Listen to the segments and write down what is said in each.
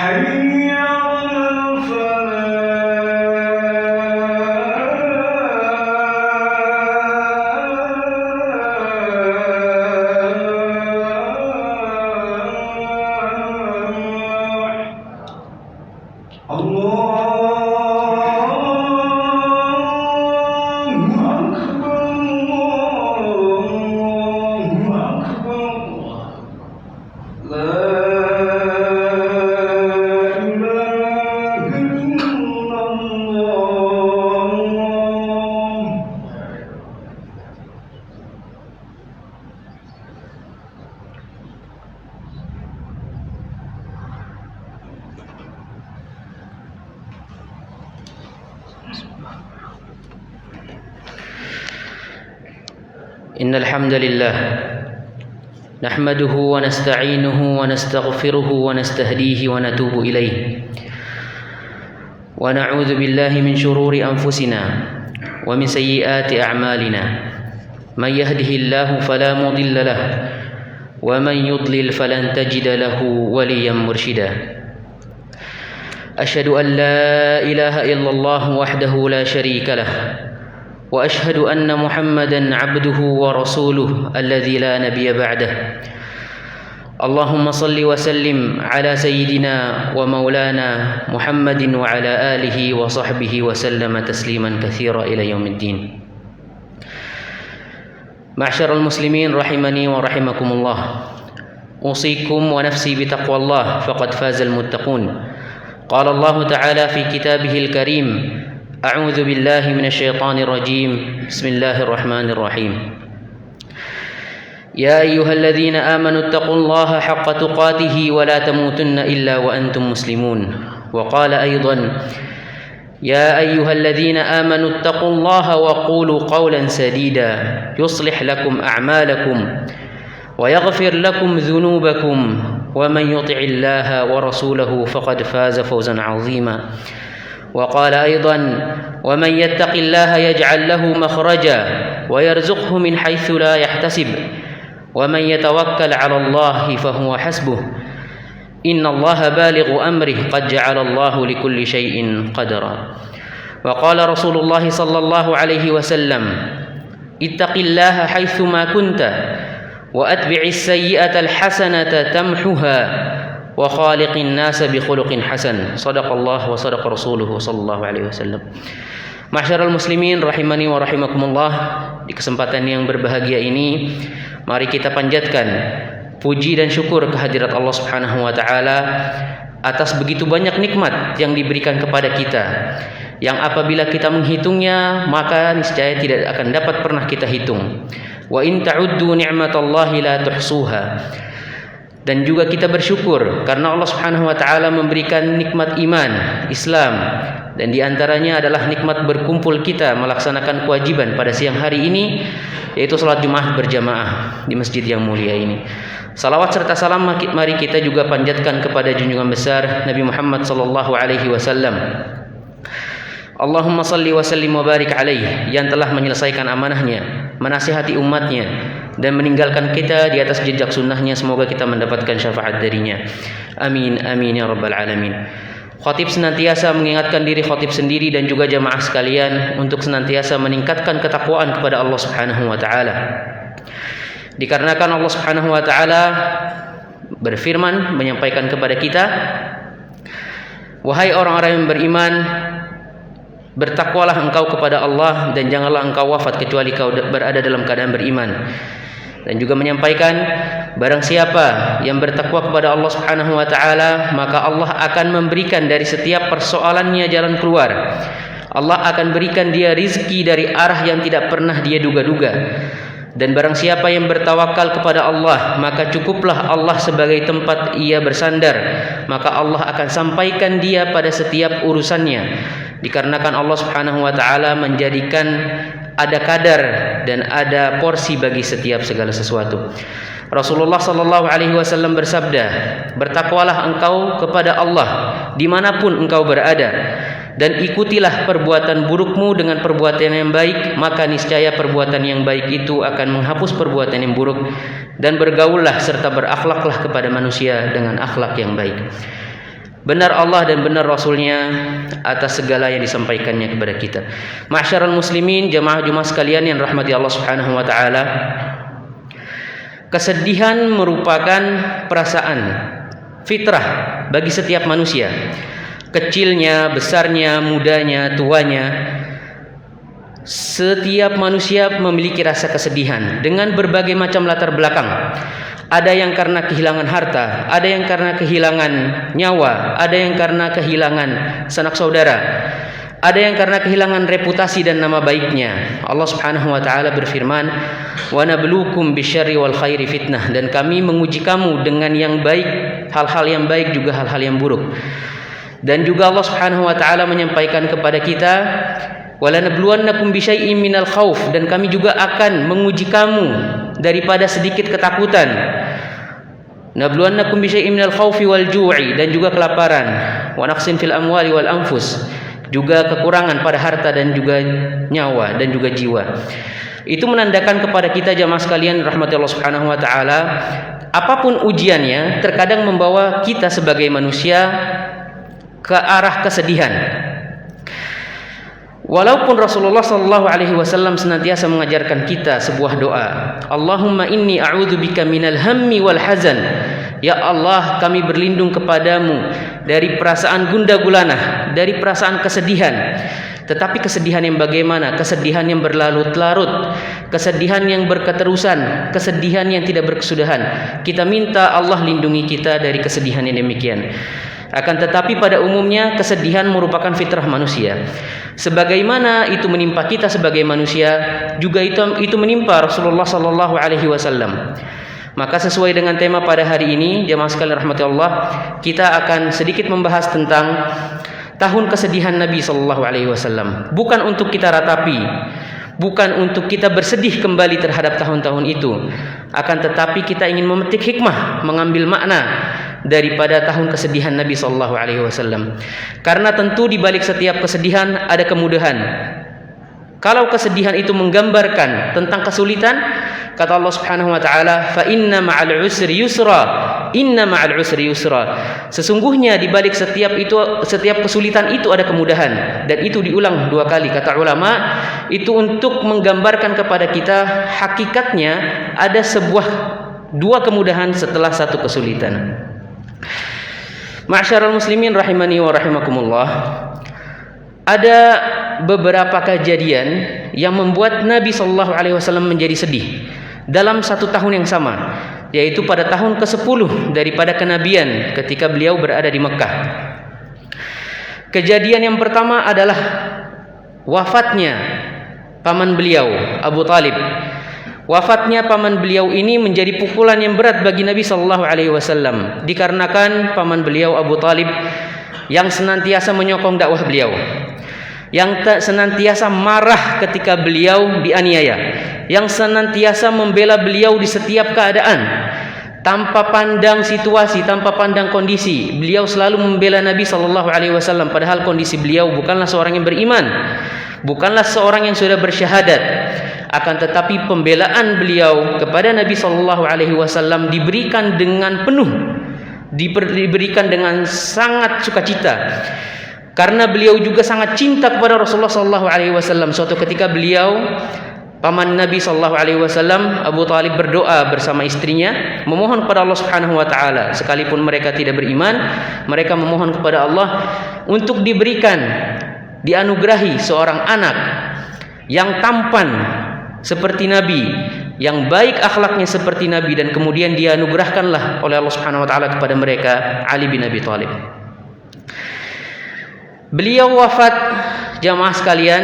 حي على الفلاح إن الحمد لله نحمده ونستعينه ونستغفره ونستهديه ونتوب إليه ونعوذ بالله من شرور أنفسنا ومن سيئات أعمالنا من يهده الله فلا مضل له ومن يضلل فلن تجد له وليا مرشدا أشهد أن لا إله إلا الله وحده لا شريك له وأشهد أن محمدا عبده ورسوله الذي لا نبي بعده اللهم صل وسلم على سيدنا ومولانا محمد وعلى آله وصحبه وسلم تسليما كثيرا إلى يوم الدين. معشر المسلمين رحمني ورحمكم الله، أوصيكم ونفسي بتقوى الله فقد فاز المتقون. قال الله تعالى في كتابه الكريم: أعوذ بالله من الشيطان الرجيم بسم الله الرحمن الرحيم يا أيها الذين آمنوا اتقوا الله حق تقاته ولا تموتن إلا وأنتم مسلمون. وقال أيضا: يا أيها الذين آمنوا اتقوا الله وقولوا قولا سديدا يصلح لكم أعمالكم ويغفر لكم ذنوبكم ومن يطع الله ورسوله فقد فاز فوزا عظيما. وقال أيضا: ومن يتق الله يجعل له مخرجا ويرزقه من حيث لا يحتسب ومن يتوكل على الله فهو حسبه إن الله بالغ أمره قد جعل الله لكل شيء قدرا. وقال رسول الله صلى الله عليه وسلم: اتق الله حيثما كنت وأتبع السيئة الحسنة تمحها wa khaliqin nasa bi khuluqin hasan. Shadaqallah wa sadaqa rasuluhu sallallahu alaihi wasallam. Ma'syaral muslimin rahimani wa rahimakumullah, di kesempatan yang berbahagia ini mari kita panjatkan puji dan syukur kehadirat Allah Subhanahu wa taala atas begitu banyak nikmat yang diberikan kepada kita, yang apabila kita menghitungnya maka niscaya tidak akan dapat pernah kita hitung. Wa in ta'uddu ni'matallahi la tuhsuha. Dan juga kita bersyukur karena Allah Subhanahu wa taala memberikan nikmat iman, Islam, dan di antaranya adalah nikmat berkumpul kita melaksanakan kewajiban pada siang hari ini, yaitu salat Jumat berjamaah di masjid yang mulia ini. Salawat serta salam mari kita juga panjatkan kepada junjungan besar Nabi Muhammad sallallahu alaihi wasallam. Allahumma salli wa sallim wa barik alaihi, yang telah menyelesaikan amanahnya, menasihati umatnya, dan meninggalkan kita di atas jejak sunnahnya. Semoga kita mendapatkan syafaat darinya. Amin amin ya rabbal alamin. Khatib senantiasa mengingatkan diri khatib sendiri dan juga jamaah sekalian untuk senantiasa meningkatkan ketakwaan kepada Allah Subhanahu wa taala. Dikarenakan Allah Subhanahu wa taala berfirman menyampaikan kepada kita, wahai orang-orang yang beriman, bertakwalah engkau kepada Allah dan janganlah engkau wafat kecuali kau berada dalam keadaan beriman. Dan juga menyampaikan, barang siapa yang bertakwa kepada Allah Subhanahu wa taala, maka Allah akan memberikan dari setiap persoalannya jalan keluar. Allah akan berikan dia rizki dari arah yang tidak pernah dia duga-duga. Dan barang siapa yang bertawakal kepada Allah, maka cukuplah Allah sebagai tempat ia bersandar, maka Allah akan sampaikan dia pada setiap urusannya. Dikarenakan Allah Subhanahu wa taala menjadikan ada kadar dan ada porsi bagi setiap segala sesuatu. Rasulullah sallallahu alaihi wasallam bersabda, bertakwalah engkau kepada Allah dimanapun engkau berada, dan ikutilah perbuatan burukmu dengan perbuatan yang baik, maka niscaya perbuatan yang baik itu akan menghapus perbuatan yang buruk. Dan bergaullah serta berakhlaklah kepada manusia dengan akhlak yang baik. benar Allah dan benar Rasulnya atas segala yang disampaikannya kepada kita. Ma'syaral muslimin, jamaah-jamaah sekalian yang rahmati Allah Subhanahu wa taala. Kesedihan merupakan perasaan fitrah bagi setiap manusia. Kecilnya, besarnya, mudanya, tuanya, setiap manusia memiliki rasa kesedihan dengan berbagai macam latar belakang. Ada yang karena kehilangan harta, ada yang karena kehilangan nyawa, ada yang karena kehilangan sanak saudara, ada yang karena kehilangan reputasi dan nama baiknya. Allah Subhanahu wa taala berfirman, "Wa nabluukum bisyarri wal khairi fitnah." Dan kami menguji kamu dengan yang baik, hal-hal yang baik juga hal-hal yang buruk. Dan juga Allah Subhanahu wa taala menyampaikan kepada kita, "Walanabluwannakum bisyai'im minal khauf." Dan kami juga akan menguji kamu daripada sedikit ketakutan. Nabluwannakum bisyai'im minal khaufi wal ju'i, dan juga kelaparan. Wa naqsin fil amwali wal anfus, juga kekurangan pada harta dan juga nyawa dan juga jiwa. Itu menandakan kepada kita jamaah sekalian rahmati Allah Subhanahu wa taala, apapun ujiannya terkadang membawa kita sebagai manusia ke arah kesedihan. Walaupun Rasulullah sallallahu alaihi wasallam senantiasa mengajarkan kita sebuah doa, Allahumma inni a'udzubika minal hammi wal hazan. Ya Allah, kami berlindung kepadamu dari perasaan gundah gulana, dari perasaan kesedihan. Tetapi kesedihan yang bagaimana? Kesedihan yang berlarut-larut, kesedihan yang berketerusan, kesedihan yang tidak berkesudahan. Kita minta Allah lindungi kita dari kesedihan yang demikian. Akan tetapi pada umumnya kesedihan merupakan fitrah manusia. Sebagaimana itu menimpa kita sebagai manusia, juga itu menimpa Rasulullah sallallahu alaihi wasallam. Maka sesuai dengan tema pada hari ini, jamaah sekalian rahmati Allah, kita akan sedikit membahas tentang tahun kesedihan Nabi sallallahu alaihi wasallam. Bukan untuk kita ratapi, bukan untuk kita bersedih kembali terhadap tahun-tahun itu, akan tetapi kita ingin memetik hikmah, mengambil makna daripada tahun kesedihan Nabi sallallahu alaihi wasallam. Karena tentu di balik setiap kesedihan ada kemudahan. Kalau kesedihan itu menggambarkan tentang kesulitan, kata Allah Subhanahu wa taala, "Fa inna ma'al usri yusra." Inna ma'al usri yusra. Sesungguhnya di balik setiap kesulitan itu ada kemudahan, dan itu diulang 2 kali. Kata ulama, itu untuk menggambarkan kepada kita hakikatnya ada dua kemudahan setelah satu kesulitan. Ma'syaral muslimin rahimani wa rahimakumullah. Ada beberapa kejadian yang membuat Nabi sallallahu alaihi wasallam menjadi sedih dalam satu tahun yang sama, yaitu pada tahun ke-10 daripada kenabian ketika beliau berada di Mekah. Kejadian yang pertama adalah wafatnya paman beliau, Abu Talib. Wafatnya paman beliau ini menjadi pukulan yang berat bagi Nabi sallallahu alaihi wasallam, dikarenakan paman beliau Abu Talib yang senantiasa menyokong dakwah beliau, yang senantiasa marah ketika beliau dianiaya, yang senantiasa membela beliau di setiap keadaan, tanpa pandang situasi, tanpa pandang kondisi. Beliau selalu membela Nabi sallallahu alaihi wasallam, padahal kondisi beliau bukanlah seorang yang beriman, bukanlah seorang yang sudah bersyahadat. Akan tetapi pembelaan beliau kepada Nabi sallallahu alaihi wasallam diberikan dengan penuh, diberikan dengan sangat sukacita. Karena beliau juga sangat cinta kepada Rasulullah sallallahu alaihi wasallam. Suatu ketika beliau, paman Nabi sallallahu alaihi wasallam, Abu Talib, berdoa bersama istrinya, memohon kepada Allah Subhanahu wa taala. Sekalipun mereka tidak beriman, mereka memohon kepada Allah untuk diberikan, dianugerahi seorang anak yang tampan seperti Nabi, yang baik akhlaknya seperti Nabi, dan kemudian dianugerahkanlah oleh Allah Subhanahu wa taala kepada mereka Ali bin Abi Thalib. Beliau wafat, jamaah sekalian,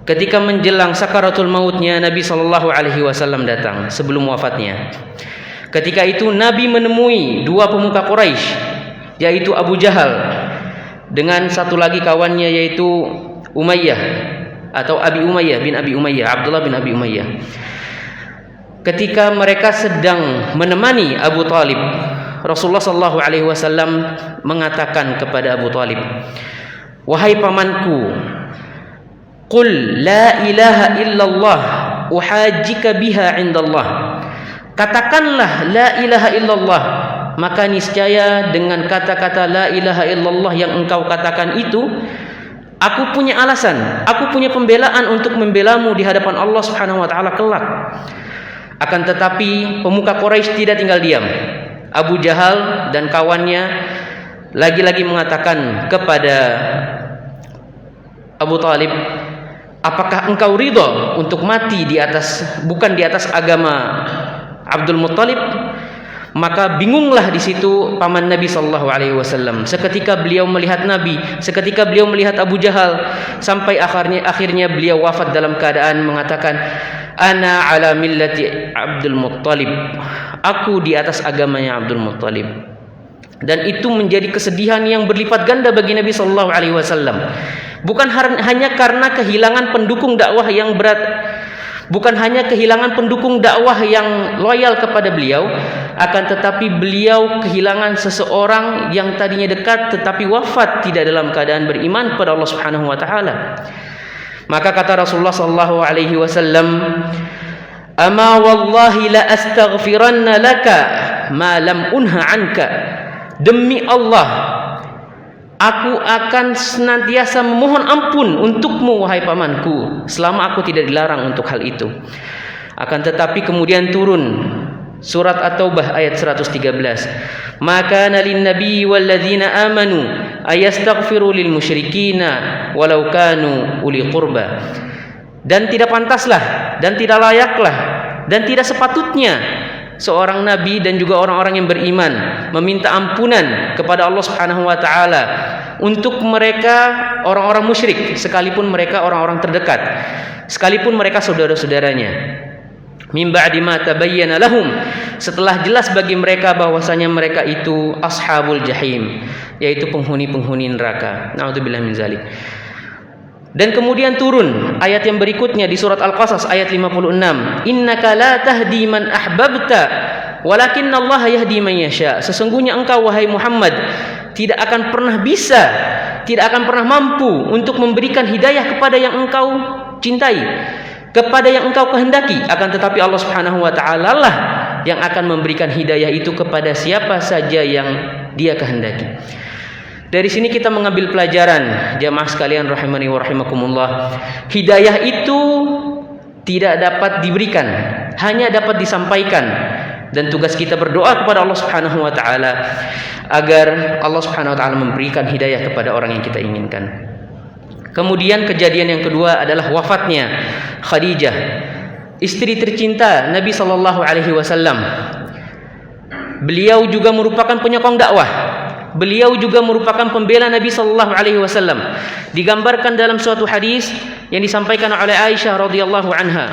ketika menjelang sakaratul mautnya Nabi sallallahu alaihi wasallam datang sebelum wafatnya. Ketika itu Nabi menemui 2 pemuka Quraisy, yaitu Abu Jahal dengan satu lagi kawannya yaitu Umayyah atau Abi Umayyah bin Abi Umayyah, Abdullah bin Abi Umayyah. Ketika mereka sedang menemani Abu Talib, Rasulullah sallallahu alaihi wasallam mengatakan kepada Abu Talib, "Wahai pamanku, qul la ilaha illallah uhajjika biha indallah." Katakanlah la ilaha illallah, maka niscaya dengan kata-kata la ilaha illallah yang engkau katakan itu, aku punya alasan, aku punya pembelaan untuk membelamu di hadapan Allah Subhanahu wa taala kelak. Akan tetapi pemuka Quraisy tidak tinggal diam. Abu Jahal dan kawannya lagi-lagi mengatakan kepada Abu Talib, apakah engkau ridha untuk mati bukan di atas agama Abdul Muttalib? Maka bingunglah di situ paman Nabi sallallahu alaihi wasallam. Seketika beliau melihat Nabi, seketika beliau melihat Abu Jahal, sampai akhirnya beliau wafat dalam keadaan mengatakan, ana ala millati Abdul Muttalib. Aku di atas agamanya Abdul Muttalib. Dan itu menjadi kesedihan yang berlipat ganda bagi Nabi sallallahu alaihi wasallam. Bukan hanya karena kehilangan pendukung dakwah yang berat, bukan hanya kehilangan pendukung dakwah yang loyal kepada beliau, akan tetapi beliau kehilangan seseorang yang tadinya dekat tetapi wafat tidak dalam keadaan beriman kepada Allah Subhanahu wa taala. Maka kata Rasulullah sallallahu alaihi wasallam, "Ama wallahi la astaghfiranna laka ma lam unha anka." Demi Allah, aku akan senantiasa memohon ampun untukmu wahai pamanku selama aku tidak dilarang untuk hal itu. Akan tetapi kemudian turun surat At-Taubah ayat 113. Maka lin nabi wal ladzina amanu ayastaghfiru lil musyrikina walau kanu uli qurba. Dan tidak pantaslah dan tidak layaklah dan tidak sepatutnya seorang nabi dan juga orang-orang yang beriman meminta ampunan kepada Allah Subhanahu wa taala untuk mereka orang-orang musyrik, sekalipun mereka orang-orang terdekat, sekalipun mereka saudara-saudaranya. Min ba'di ma tabayyana lahum, setelah jelas bagi mereka bahwasanya mereka itu ashabul jahim, yaitu penghuni-penghuni neraka. Na'udzubillah min zalik. Dan kemudian turun ayat yang berikutnya di surat Al-Qasas ayat 56. Innaka la tahdi man ahbabta walakinnallaha yahdi man yasha. Sesungguhnya engkau wahai Muhammad tidak akan pernah bisa, tidak akan pernah mampu untuk memberikan hidayah kepada yang engkau cintai, kepada yang engkau kehendaki. Akan tetapi Allah Subhanahu wa taala lah yang akan memberikan hidayah itu kepada siapa saja yang Dia kehendaki. Dari sini kita mengambil pelajaran, jamaah sekalian rahimani wa rahimakumullah. Hidayah itu tidak dapat diberikan, hanya dapat disampaikan. Dan tugas kita berdoa kepada Allah Subhanahu wa taala agar Allah Subhanahu wa taala memberikan hidayah kepada orang yang kita inginkan. Kemudian kejadian yang kedua adalah wafatnya Khadijah, istri tercinta Nabi sallallahu alaihi wasallam. Beliau juga merupakan penyokong dakwah. Beliau juga merupakan pembela Nabi sallallahu alaihi wasallam. Digambarkan dalam suatu hadis yang disampaikan oleh Aisyah radhiyallahu anha.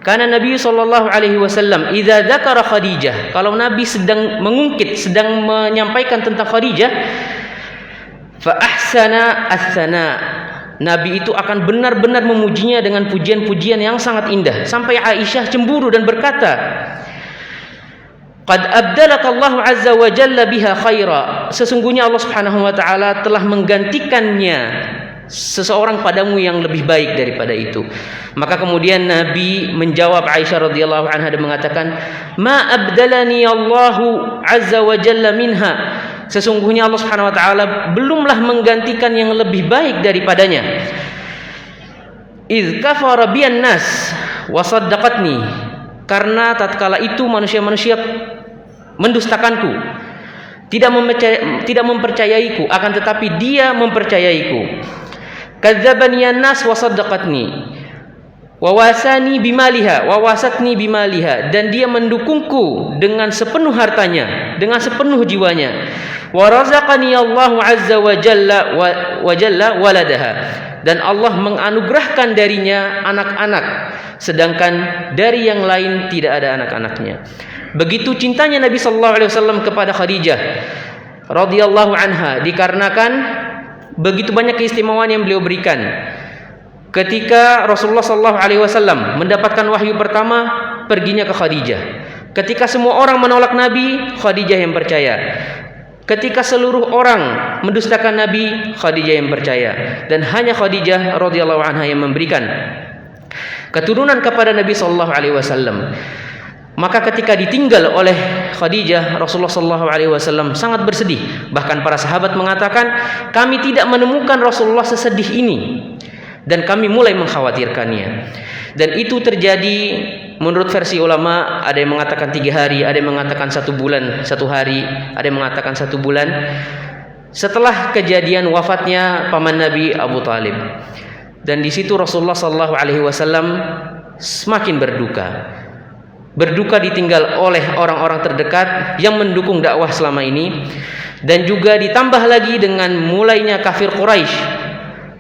Karena Nabi sallallahu alaihi wasallam idza dzakara Khadijah, kalau Nabi sedang mengungkit, sedang menyampaikan tentang Khadijah, fa ahsana as-sana. Nabi itu akan benar-benar memujinya dengan pujian-pujian yang sangat indah, sampai Aisyah cemburu dan berkata, qad abdalaka Allah azza wa jalla biha khaira. Sesungguhnya Allah Subhanahu wa taala telah menggantikannya seseorang padamu yang lebih baik daripada itu. Maka kemudian Nabi menjawab Aisyah radhiyallahu anha dan mengatakan, ma abdalani Allahu azza wa jalla minha. Sesungguhnya Allah Subhanahu wa taala belumlah menggantikan yang lebih baik daripadanya. Idz kafara biyan nas wa saddaqatni. Karena tatkala itu manusia-manusia mendustakanku, tidak mempercayaiku, akan tetapi dia mempercayaiku. Kadzdzabani an-nas wa saddaqatni wa wasani bimaliha wa wasatni bimaliha. Dan dia mendukungku dengan sepenuh hartanya, dengan sepenuh jiwanya. Wa razaqani Allahu azza wa jalla waladaha. Dan Allah menganugerahkan darinya anak-anak, sedangkan dari yang lain tidak ada anak-anaknya. Begitu cintanya Nabi sallallahu alaihi wasallam kepada Khadijah radhiyallahu anha, dikarenakan begitu banyak keistimewaan yang beliau berikan. Ketika Rasulullah sallallahu alaihi wasallam mendapatkan wahyu pertama, perginya ke Khadijah. Ketika semua orang menolak Nabi, Khadijah yang percaya. Ketika seluruh orang mendustakan Nabi, Khadijah yang percaya. Dan hanya Khadijah radhiyallahu anha yang memberikan keturunan kepada Nabi sallallahu alaihi wasallam. Maka ketika ditinggal oleh Khadijah, Rasulullah SAW sangat bersedih. Bahkan para sahabat mengatakan, kami tidak menemukan Rasulullah sesedih ini, dan kami mulai mengkhawatirkannya. Dan itu terjadi menurut versi ulama, ada yang mengatakan 3 hari, ada yang mengatakan 1 bulan 1 hari, ada yang mengatakan 1 bulan setelah kejadian wafatnya paman Nabi Abu Talib. Dan di situ Rasulullah SAW semakin berduka ditinggal oleh orang-orang terdekat yang mendukung dakwah selama ini, dan juga ditambah lagi dengan mulainya kafir Quraisy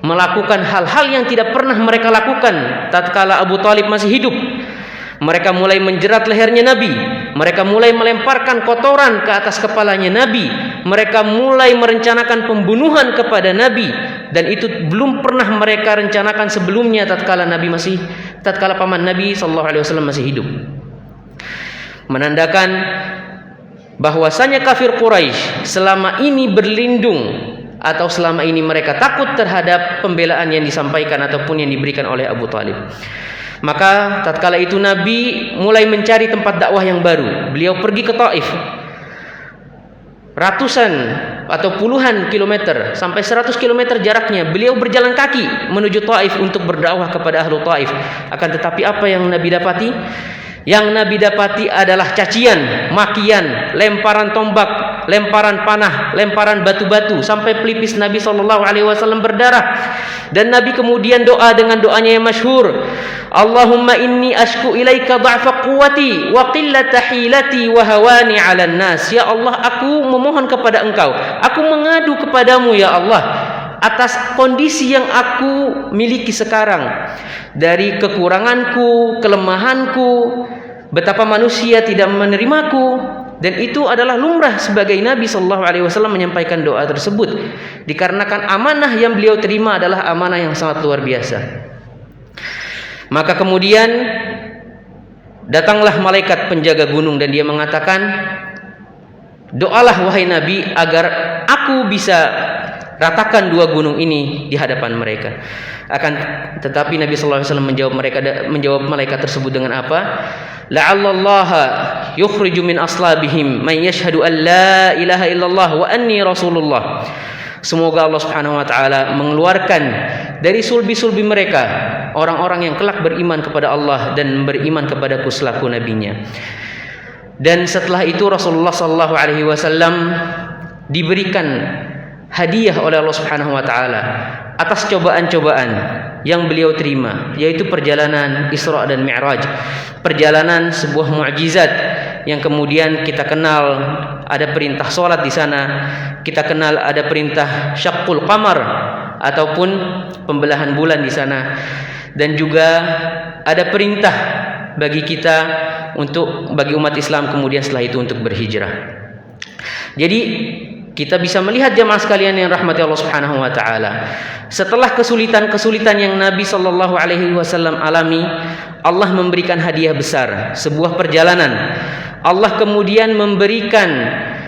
melakukan hal-hal yang tidak pernah mereka lakukan tatkala Abu Talib masih hidup. Mereka mulai menjerat lehernya Nabi, mereka mulai melemparkan kotoran ke atas kepalanya Nabi, mereka mulai merencanakan pembunuhan kepada Nabi, dan itu belum pernah mereka rencanakan sebelumnya tatkala paman Nabi SAW masih hidup. Menandakan bahwasanya kafir Quraisy selama ini berlindung, atau selama ini mereka takut terhadap pembelaan yang disampaikan ataupun yang diberikan oleh Abu Talib. Maka tatkala itu Nabi mulai mencari tempat dakwah yang baru. Beliau pergi ke Taif, ratusan atau puluhan kilometer, sampai 100 kilometer jaraknya beliau berjalan kaki menuju Taif untuk berdakwah kepada ahlu Taif. Akan tetapi apa yang Nabi dapati? Yang Nabi dapati adalah cacian, makian, lemparan tombak, lemparan panah, lemparan batu-batu, sampai pelipis Nabi SAW berdarah. Dan Nabi kemudian doa dengan doanya yang masyhur, Allahumma inni ashku ilaika dha'fa quwwati wa qillata hilati wa hawani 'alan nas. Ya Allah, aku memohon kepada Engkau, aku mengadu kepadamu ya Allah atas kondisi yang aku miliki sekarang, dari kekuranganku, kelemahanku, betapa manusia tidak menerimaku. Dan itu adalah lumrah sebagai Nabi SAW menyampaikan doa tersebut, dikarenakan amanah yang beliau terima adalah amanah yang sangat luar biasa. Maka kemudian datanglah malaikat penjaga gunung, dan dia mengatakan, doalah wahai Nabi agar aku bisa ratakan 2 gunung ini di hadapan mereka. Akan tetapi Nabi SAW menjawab malaikat tersebut dengan apa? La'allallaha yukhriju min aslabihim man yashhadu an la ilaha illallah wa anni rasulullah. Semoga Allah Subhanahu wa taala mengeluarkan dari sulbi-sulbi mereka orang-orang yang kelak beriman kepada Allah dan beriman kepadaku selaku nabinya. Dan setelah itu Rasulullah SAW diberikan hadiah oleh Allah Subhanahu wa taala atas cobaan-cobaan yang beliau terima, yaitu perjalanan Isra dan Mi'raj, perjalanan sebuah mukjizat yang kemudian kita kenal ada perintah salat di sana, kita kenal ada perintah syaqqul qamar ataupun pembelahan bulan di sana, dan juga ada perintah bagi kita bagi umat Islam kemudian setelah itu untuk berhijrah. Jadi kita bisa melihat jamaah sekalian yang rahmati Allah Subhanahu wa taala, setelah kesulitan-kesulitan yang Nabi sallallahu alaihi wasallam alami, Allah memberikan hadiah besar, sebuah perjalanan. Allah kemudian memberikan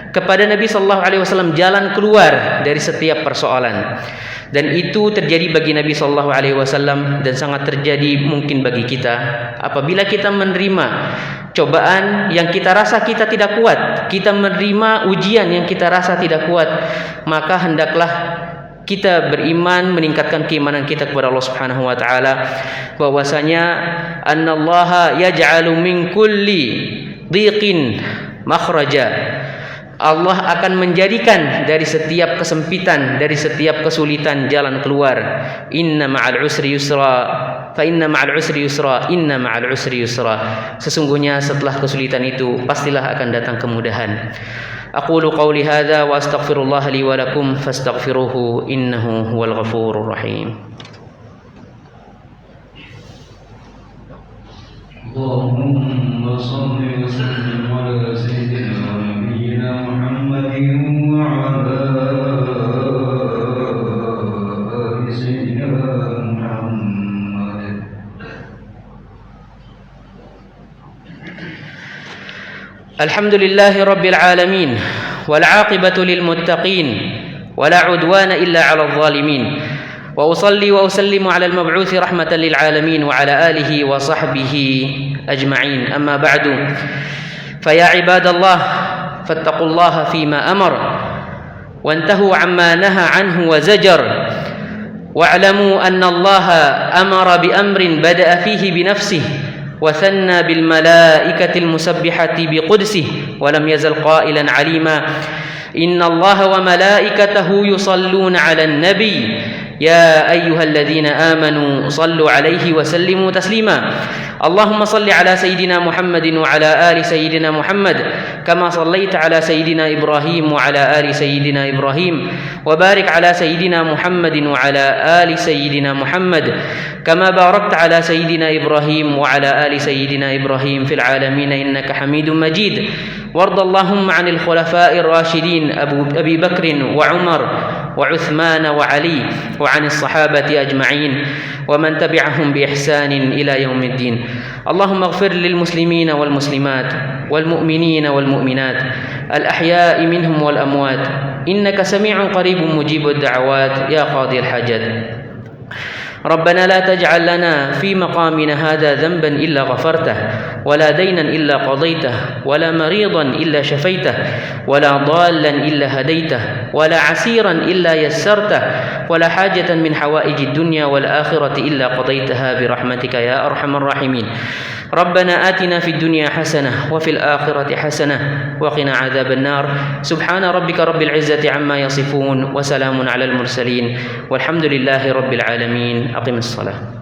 kepada Nabi sallallahu alaihi wasallam jalan keluar dari setiap persoalan. Dan itu terjadi bagi Nabi sallallahu alaihi wasallam dan sangat terjadi mungkin bagi kita apabila kita menerima cobaan yang kita rasa kita tidak kuat, kita menerima ujian yang kita rasa tidak kuat, maka hendaklah kita beriman, meningkatkan keimanan kita kepada Allah Subhanahu wa taala, bahwasanya annallaha yaj'alu min kulli dhiqin makhraja. Allah akan menjadikan dari setiap kesempitan, dari setiap kesulitan jalan keluar. Inna ma'al usri yusra, fa inna ma'al usri yusra, inna ma'al usri yusra. Sesungguhnya setelah kesulitan itu pastilah akan datang kemudahan. Aqulu qawli hadza wa astaghfirullah li wa lakum fastaghfiruhu innahu huwal ghafurur rahim. Allahumma shalli wa sallim ala sayyidina محمد وعلى آل سيدنا محمد. الحمد لله رب العالمين والعاقبة للمتقين ولا عدوان إلا على الظالمين وأصلي وأسلم على المبعوث رحمة للعالمين وعلى آله وصحبه أجمعين. أما بعد، فيا عباد الله، فاتقوا الله فيما أمر وانتهوا عما نهى عنه وزجر، واعلموا أن الله أمر بأمر بدأ فيه بنفسه وثنى بالملائكة المسبحة بقدسه، ولم يزل قائلا عليما: إن الله وملائكته يصلون على النبي يا أيها الذين آمنوا صلوا عليه وسلموا تسليما. اللهم صل على سيدنا محمد وعلى آل سيدنا محمد كما صليت على سيدنا إبراهيم وعلى آل سيدنا إبراهيم، وبارك على سيدنا محمد وعلى آل سيدنا محمد كما باركت على سيدنا إبراهيم وعلى آل سيدنا إبراهيم في العالمين إنك حميد مجيد. وارض اللهم عن الخلفاء الراشدين أبي بكر وعمر وعثمان وعلي وعن الصحابة أجمعين ومن تبعهم بإحسان إلى يوم الدين. اللهم اغفر للمسلمين والمسلمات والمؤمنين والمؤمنات الأحياء منهم والأموات، إنك سميع قريب مجيب الدعوات يا قاضي الحاجات. ربنا لا تجعل لنا في مقامنا هذا ذنبا إلا غفرته، ولا دينا إلا قضيته، ولا مريضا إلا شفيته، ولا ضالا إلا هديته، ولا عسيرا إلا يسرته، ولا حاجة من حوائج الدنيا والآخرة إلا قضيتها برحمتك يا أرحم الراحمين. ربنا آتنا في الدنيا حسنة وفي الآخرة حسنة وقنا عذاب النار. سبحان ربك رب العزة عما يصفون وسلام على المرسلين والحمد لله رب العالمين. أقم الصلاة.